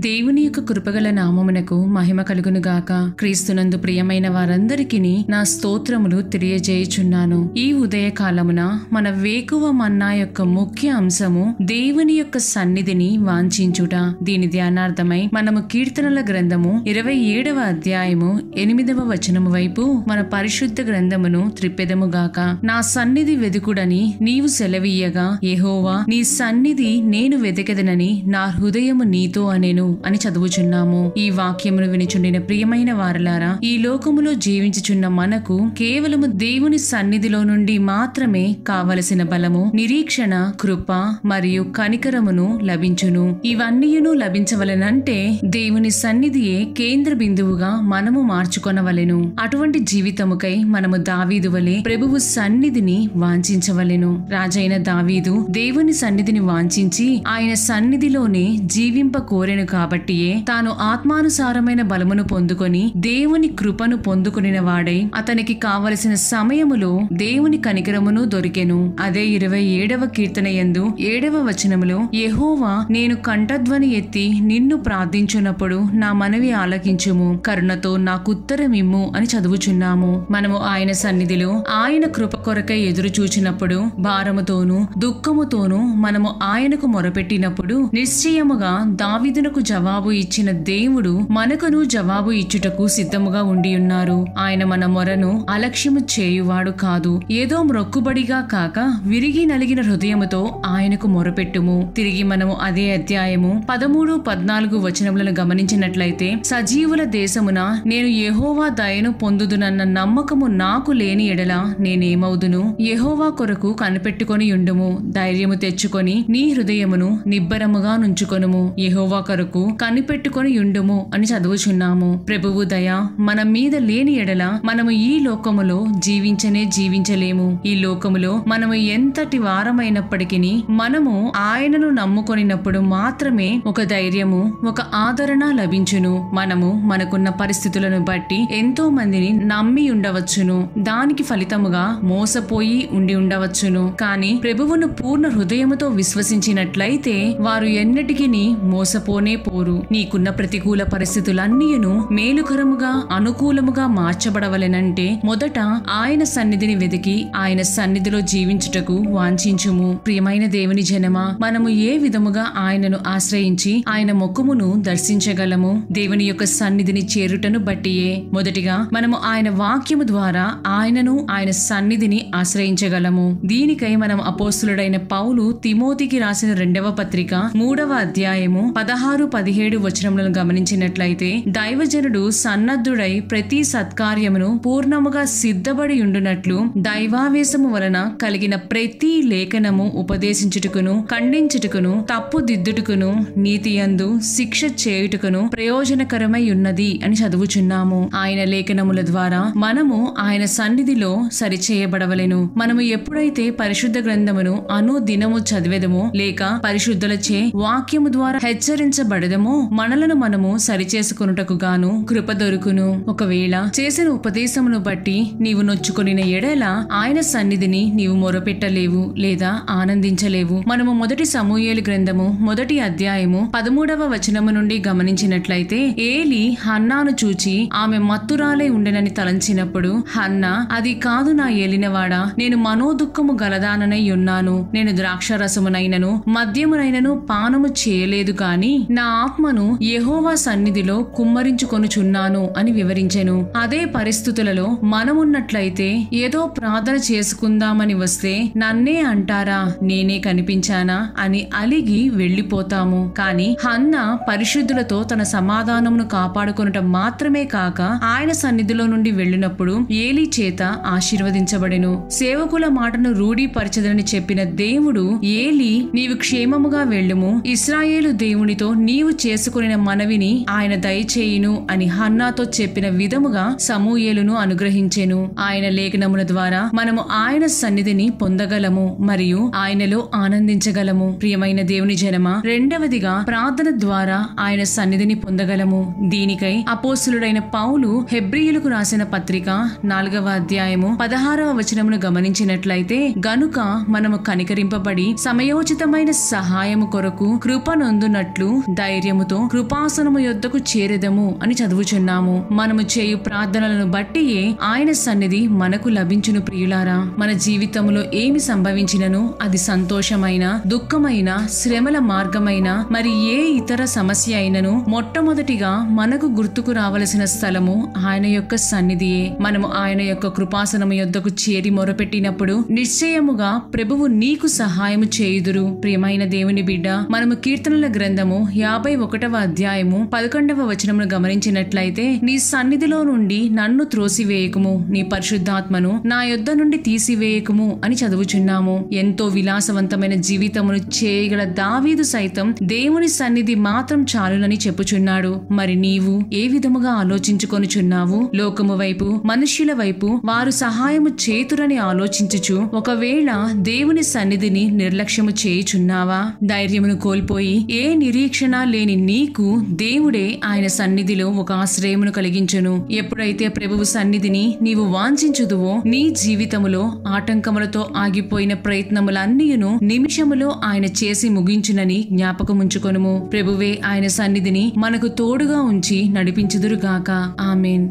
దేవుని యొక్క కృపగల నామమునకు మహిమ కలుగును గాక. క్రీస్తునందు ప్రియమైన వారందరికీ నా స్తోత్రములు తెలియజేయుచున్నాను. ఈ ఉదయకాలమున మన వేకువ మన్నా యొక్క ముఖ్య అంశము దేవుని యొక్క సన్నిధిని వాంఛించుట. దీని ధ్యానార్థమై మనము కీర్తనల గ్రంథము 27వ అధ్యాయము 8వ వచనము వైపు మన పరిశుద్ధ గ్రంథమును త్రిప్పెదము గాక. నా సన్నిధి వెదుకుడని నీవు సెలవీయగా, యెహోవా నీ సన్నిధి నేను వెదకెదనని నా హృదయము నీతో అనేను అని చదువుచున్నాము. ఈ వాక్యమును వినిచుండిన ప్రియమైన వారలారా, ఈ లోకములో జీవించుచున్న మనకు కేవలము దేవుని సన్నిధిలో నుండి మాత్రమే కావలసిన బలము, నిరీక్షణ, కృప మరియు కనికరమును లభించును. ఇవన్నీయును లభించవలెనంటే దేవుని సన్నిధియే కేంద్ర బిందువుగా మనము మార్చుకొనవలెను. అటువంటి జీవితముకై మనము దావీదు వలె ప్రభువు సన్నిధిని వాంఛించవలెను. రాజైన దావీదు దేవుని సన్నిధిని వాంఛించి ఆయన సన్నిధిలోనే జీవింప కోరెను కాబట్టియే తాను ఆత్మానుసారమైన బలమును పొందుకొని దేవుని కృపను పొందుకొనిన వాడై అతనికి కావలసిన సమయములో దేవుని కనికరమును దొరికెను. అదే 27వ కీర్తన యందు 7వ వచనములో, యెహోవా నేను కంఠధ్వని ఎత్తి నిన్ను ప్రార్థించున్నప్పుడు నా మనవి ఆలకించుము, కరుణతో నాకుత్తరమిమ్ము అని చదువుచున్నాము. మనము ఆయన సన్నిధిలో ఆయన కృప కొరకై ఎదురు చూచినప్పుడు, భారముతోనూ దుఃఖముతోనూ మనము ఆయనకు మొరపెట్టినప్పుడు నిశ్చయముగా దావీదునకు జవాబు ఇచ్చిన దేవుడు మనకును జవాబు ఇచ్చుటకు సిద్ధముగా ఉండి ఉన్నారు. ఆయన మన మొరను అలక్ష్యము చేయువాడు కాదు. ఏదో మ్రొక్కుబడిగా కాక విరిగి నలిగిన హృదయముతో ఆయనకు మొరపెట్టుము. తిరిగి మనము అదే అధ్యాయము 13, 14 వచనములను గమనించినట్లయితే, సజీవుల దేశమున నేను యెహోవా దయను పొందుదునన్న నమ్మకము నాకు లేని ఎడల నేనేమవుదును? యెహోవా కొరకు కనిపెట్టుకొని యుండుము, ధైర్యము తెచ్చుకొని నీ హృదయమును నిబ్బరముగా నుంచుకొనుము, యెహోవా కొరకు కనిపెట్టుకొని యుండుము అని చదువుచున్నాము. ప్రభువు దయ మన మీద లేని ఎడల మనము ఈ లోకములో జీవించలేము. ఈ లోకములో మనము ఎంతటి వారమైనప్పటికీ మనము ఆయనను నమ్ముకొనినప్పుడు మాత్రమే ఒక ధైర్యము, ఒక ఆదరణ లభించును. మనము మనకున్న పరిస్థితులను బట్టి ఎంతో మందిని నమ్మి ఉండవచ్చును, దానికి ఫలితముగా మోసపోయి ఉండి ఉండవచ్చును. కానీ ప్రభువును పూర్ణ హృదయముతో విశ్వసించినట్లయితే వారు ఎన్నటికీ మోసపోనే పోరు. నీకున్న ప్రతికూల పరిస్థితులన్నీయును మేలుకరముగా, అనుకూలముగా మార్చబడవలెనంటే మొదట ఆయన సన్నిధిని వెదికి ఆయన సన్నిధిలో జీవించుటకు వాంఛించుము. ప్రియమైన దేవుని జనమా, మనము ఏ విధముగా ఆయనను ఆశ్రయించి ఆయన ముఖమును దర్శించగలము? దేవుని యొక్క సన్నిధిని చేరుటను బట్టియే. మొదటిగా మనము ఆయన వాక్యము ద్వారా ఆయనను, ఆయన సన్నిధిని ఆశ్రయించగలము. దీనికై మనం అపోస్తులుడైన పౌలు తిమోతికి రాసిన 2వ పత్రిక 3వ అధ్యాయము 16, 17 వచనములను గమనించినట్లయితే, దైవజనుడు సన్నద్ధుడై ప్రతి సత్కార్యమును పూర్ణముగా సిద్ధపడి ఉండునట్లు దైవావేశము వలన కలిగిన ప్రతి లేఖనము ఉపదేశించుటకును, ఖండించుటకును, తప్పు దిద్దుటకును, నీతియందు శిక్ష చేయుటకును ప్రయోజనకరమై ఉన్నది అని చదువుచున్నాము. ఆయన లేఖనముల ద్వారా మనము ఆయన సన్నిధిలో సరిచేయబడవలెను. మనము ఎప్పుడైతే పరిశుద్ధ గ్రంథమును అనుదినము చదివేదమో, లేక పరిశుద్ధులచే వాక్యము ద్వారా హెచ్చరించబడదమో, మనలను మనము సరిచేసుకొనుటకు గాను కృప దొరుకును. ఒకవేళ చేసిన ఉపదేశమును బట్టి నీవు నొచ్చుకొనిన ఎడల ఆయన సన్నిధిని నీవు మొరపెట్టలేవు లేదా ఆనందించలేవు. మనము మొదటి సమూయేలు గ్రంథము 1వ అధ్యాయము 13వ వచనము నుండి గమనించినట్లయితే, ఏలి హన్నాను చూచి ఆమె మత్తురాలై ఉండెనని తలంచినప్పుడు, హన్నా అది కాదు నా ఏలినవాడా, నేను మనోదుఃఖము గలదాననై ఉన్నాను, నేను ద్రాక్షరసమునైనను మద్యమునైనను పానము చేయలేదు గాని నా ఆత్మను యెహోవా సన్నిధిలో కుమ్మరించుకొనుచున్నాను అని వివరించెను. అదే పరిస్థితులలో మనమున్నట్లయితే ఏదో ప్రార్థన చేసుకుందామని వస్తే నన్నే అంటారా, నేనే కనిపించానా అని అలిగి వెళ్లిపోతాము. కాని హన్నా పరిశుద్ధులతో తన సమాధానమును కాపాడుకొనుట మాత్రమే కాక ఆయన సన్నిధిలో నుండి వెళ్ళినప్పుడు ఏలీ చేత ఆశీర్వదించబడెను. సేవకుల మాటను రూఢీపరచదని చెప్పిన దేవుడు, ఏలీ నీవు క్షేమముగా వెళ్ళుము, ఇశ్రాయేలు దేవునితో నీవు నీవు చేసుకుని మనవిని ఆయన దయచేయును అని హన్నాతో చెప్పిన విధముగా సమూయేలును అనుగ్రహించెను. ఆయన లేఖనముల ద్వారా మనము ఆయన సన్నిధిని పొందగలము మరియు ఆయనలో ఆనందించగలము. ప్రియమైన దేవుని జనమా, రెండవదిగా ప్రార్థన ద్వారా ఆయన సన్నిధిని పొందగలము. దీనికై అపోస్తులుడైన పౌలు హెబ్రీయులకు రాసిన పత్రిక 4వ అధ్యాయము 16వ వచనమును గమనించినట్లయితే, గనుక మనము కనికరింపబడి సమయోచితమైన సహాయము కొరకు కృపనొందునట్లు ధైర్యముతో కృపాసనము యొద్దకు చేరెదము అని చదువుచున్నాము. మనము చేయు ప్రార్థనలను బట్టియే ఆయన సన్నిధి మనకు లభించును. ప్రియులారా, మన జీవితంలో ఏమి సంభవించినను అది సంతోషమైన, దుఃఖమైన, శ్రమల మార్గమైన మరి ఏ ఇతర సమస్య అయినను మొట్టమొదటిగా మనకు గుర్తుకు రావలసిన స్థలము ఆయన యొక్క సన్నిధియే. మనము ఆయన యొక్క కృపాసనము యొద్దకు చేరి మొరపెట్టినప్పుడు నిశ్చయముగా ప్రభువు నీకు సహాయము చేయుదురు. ప్రియమైన దేవుని బిడ్డ, మనము కీర్తనల గ్రంథము 51వ అధ్యాయము 11వ వచనమును గమనించినట్లయితే, నీ సన్నిధిలో నుండి నన్ను త్రోసివేయకుము, నీ పరిశుద్ధాత్మను నా యొద్ద నుండి తీసివేయకుము అని చదువుచున్నాము. ఎంతో విలాసవంతమైన జీవితమును చేయగల దావీదు సైతం దేవుని సన్నిధి మాత్రం చాలునని చెప్పుచున్నాడు. మరి నీవు ఏ విధముగా ఆలోచించుకొనుచున్నావు? లోకము వైపు, మనుష్యుల వైపు వారు సహాయము చేతురని ఆలోచించుచు ఒకవేళ దేవుని సన్నిధిని నిర్లక్ష్యము చేయుచున్నావా? ధైర్యమును కోల్పోయి ఏ నిరీక్షణ లేని నీకు దేవుడే ఆయన సన్నిధిలో ఒక ఆశ్రయమును కలిగించును. ఎప్పుడైతే ప్రభువు సన్నిధిని నీవు వాంఛించుదువో, నీ జీవితములో ఆటంకములతో ఆగిపోయిన ప్రయత్నములన్నీయును నిమిషములో ఆయన చేసి ముగించునని జ్ఞాపకముంచుకొనుము. ప్రభువే ఆయన సన్నిధిని మనకు తోడుగా ఉంచి నడిపించుదురుగాక. ఆమేన్.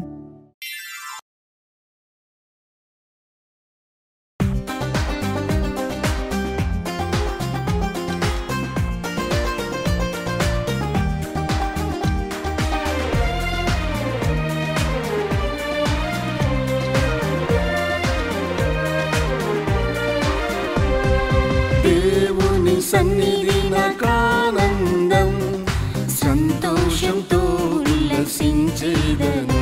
సన్నిధి నాకానందం, సంతోషంతో ఉల్లసించేదను.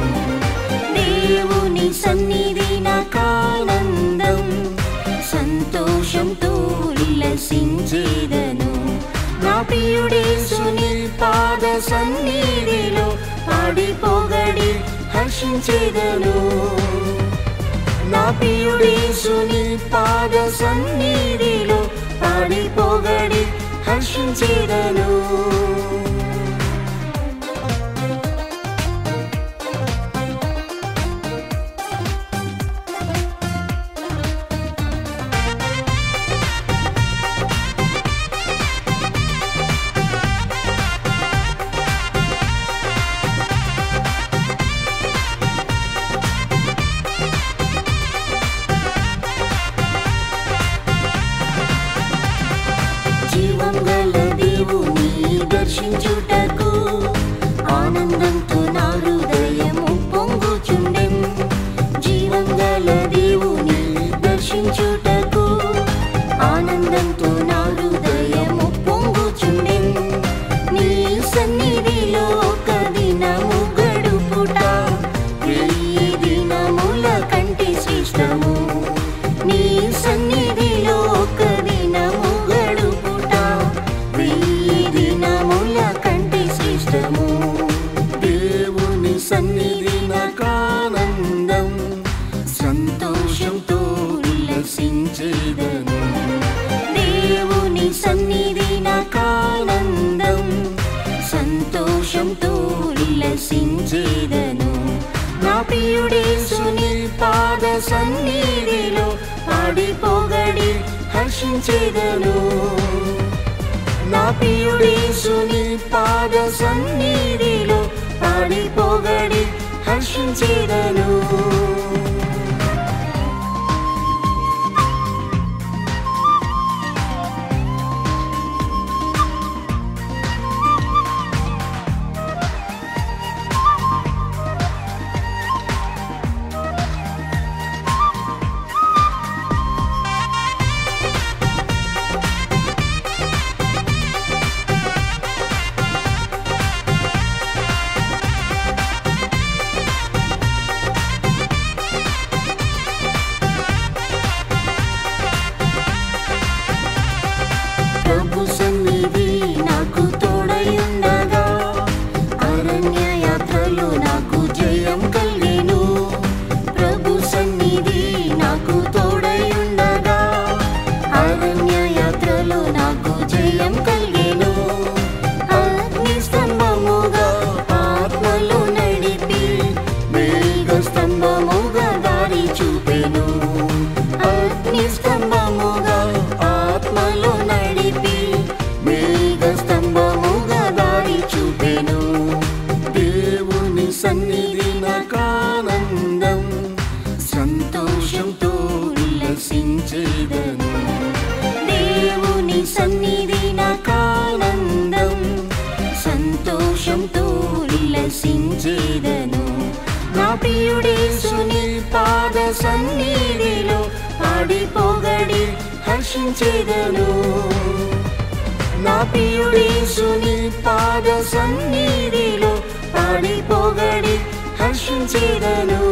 దేవుని సన్నిధి నాకానందం, సంతోషంతో ఉల్లసించేదను. నా ప్రియుడేసుని పాద సన్నిధిలో పాడి పొగడి హర్షించేదను. నా ప్రియుడేసుని పాద సన్నిధిలో పాడి పొగడి హర్షించేదను. దర్శించుటకు ఆనందంతో నా హృదయము పొంగుచుండెన్. జీవం గల దేవుని దర్శించుటకు ఆనందంతో నా హృదయము పొంగుచుండెన్. నీ సన్నిధిలో ఒక దినము గడుపుట 1000 దినముల కంటే శ్రేష్టము. నీ సన్నిధిలో ఒక దినము గడుపుట 1000 దినముల కంటే శ్రేష్టము. దేవుని సన్నిధి నాకానందం, సంతోషంతో ఉల్లసించేదను. దేవుని సన్నిధి నాకానందం, సంతోషంతో ఉల్లసించేదను. నా ప్రియుడేసుని పాద సన్నిధిలో పాడి పొగడి హర్షించేదను. నా ప్రియుడేసుని పాద సన్నిధిలో పాడి పొగడి హర్షించేదను. చూపెను. అగ్ని స్తంభముగా ఆత్మలో నడిపి మేఘ స్తంభముగా దారి చూపెను. దేవుని సన్నిధి నాకానందం, సంతోషంతో ఉల్లసించేదను. దేవుని సన్నిధి నాకానందం, సంతోషంతో ఉల్లసించేదను. నా ప్రియుడేసుని పాద సన్నిధిలో పాడి పొగడి హర్షించేదను. నా ప్రియుడేసుని పాద సన్నిధిలో పాడి పొగడి హర్షించేదను.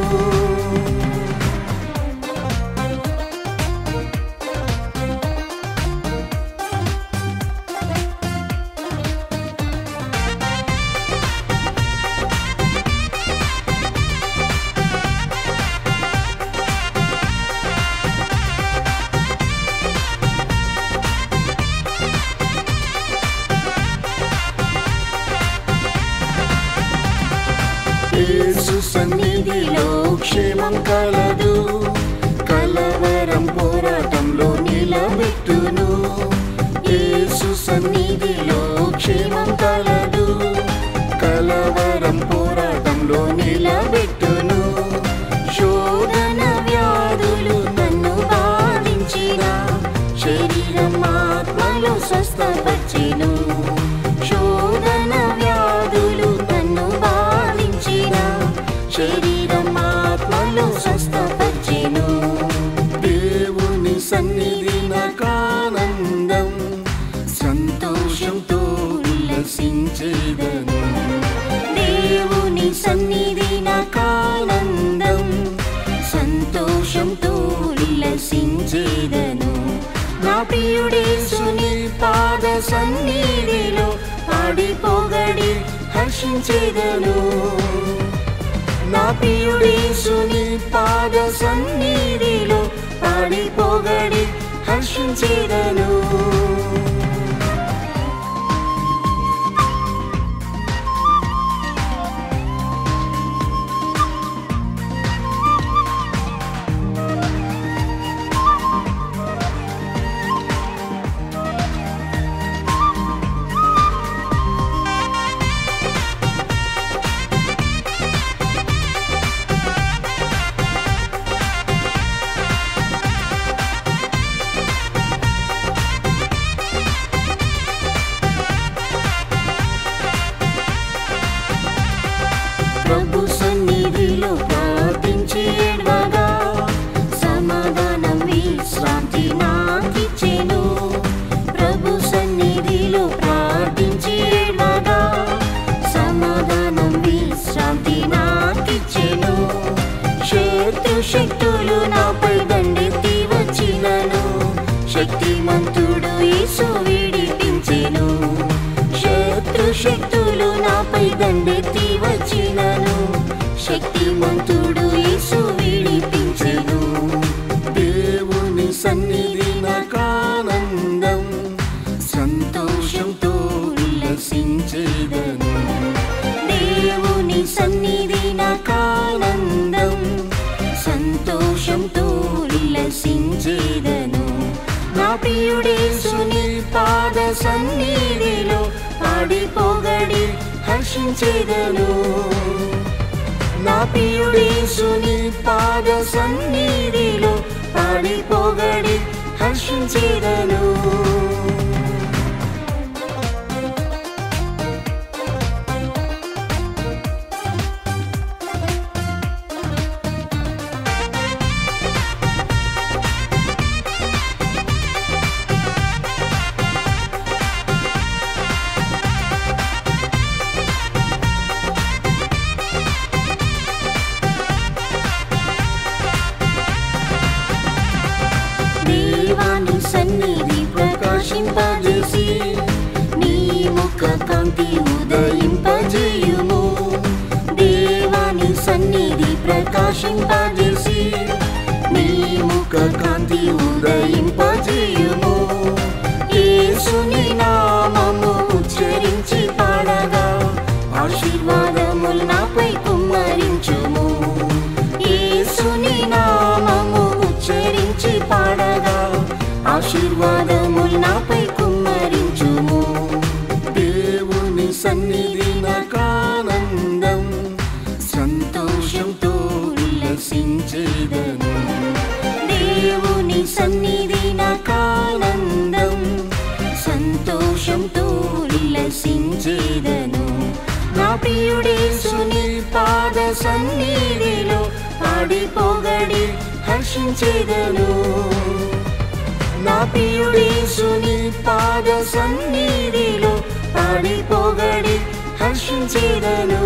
యేసు సన్నిధిలో క్షేమం కలదు, కలవరం పోరాటంలో నిలబెట్టును. యేసు సన్నిధిలో క్షేమం కలదు, కలవరం పోరాటంలో నిలబెట్టును. శోధన వ్యాధులు నన్ను బాధించిన, శరీరం ఆత్మలో స్వస్థపరిచెను. శోధన వ్యాధులు నన్ను బాధించిన, శరీరం ఆత్మలో స్వస్థపరిచెను. దేవుని సన్నిధి నాకానందం, సంతోషంతో ఉల్లసించేదను. దేవుని సన్నిధి నాకానందం, సంతోషంతో ఉల్లసించేదను. నా ప్రియుడేసుని పాద సన్నిధిలో పాడి పొగడి హర్షించేదను. నా ప్రియుడేసుని పాద సన్నిధిలో పాడి పొగడి హర్షించేదను. ప్రభు సన్నిధిలో ప్రార్థించి ఏడ్వగా, సమాధానం విశ్రాంతి నాకిచ్చెను. ప్రభు సన్నిధిలో ప్రార్థించి ఏడ్వగా, సమాధానం విశ్రాంతి నాకిచ్చెను. శత్రు శక్తులు నాపై దండెత్తి వచ్చినను, శక్తిమంతుడు యేసు విడిపించెను. శత్రు శక్తులు నాపై దండెత్తి వచ్చినను, శక్తిమంతుడు యేసు విడిపించెను. దేవుని సన్నిధి నాకానందం, సంతోషంతో ఉల్లసించేదను. దేవుని సన్నిధి నాకానందం, సంతోషంతో ఉల్లసించేదను. నా ప్రియుడేసుని పాద సన్నిధిలో పాడి పొగడి హర్షించేదను. నా ప్రియుడేసుని పాద సన్నిధిలో పాడి పొగడి హర్షించేదను. దేవాని సన్నిధి ప్రకాశింపజేసి, నీ ముఖ కాంతి ఉదయింపజేయుము. దేవాని సన్నిధి ప్రకాశింపజేసి, నీ ముఖ కాంతి ఉదయింపజేయుము. యేసుని నామము ఉచ్చరించి పాడగా, ఆశీర్వాదములు నాపై కుమ్మరించుము. యేసుని నామము సన్నిధిలో పాడి పొగడి హర్షించేదను నా ప్రియుడేసుని పాద సన్నిధిలో పాడి పొగడి హర్షించేదను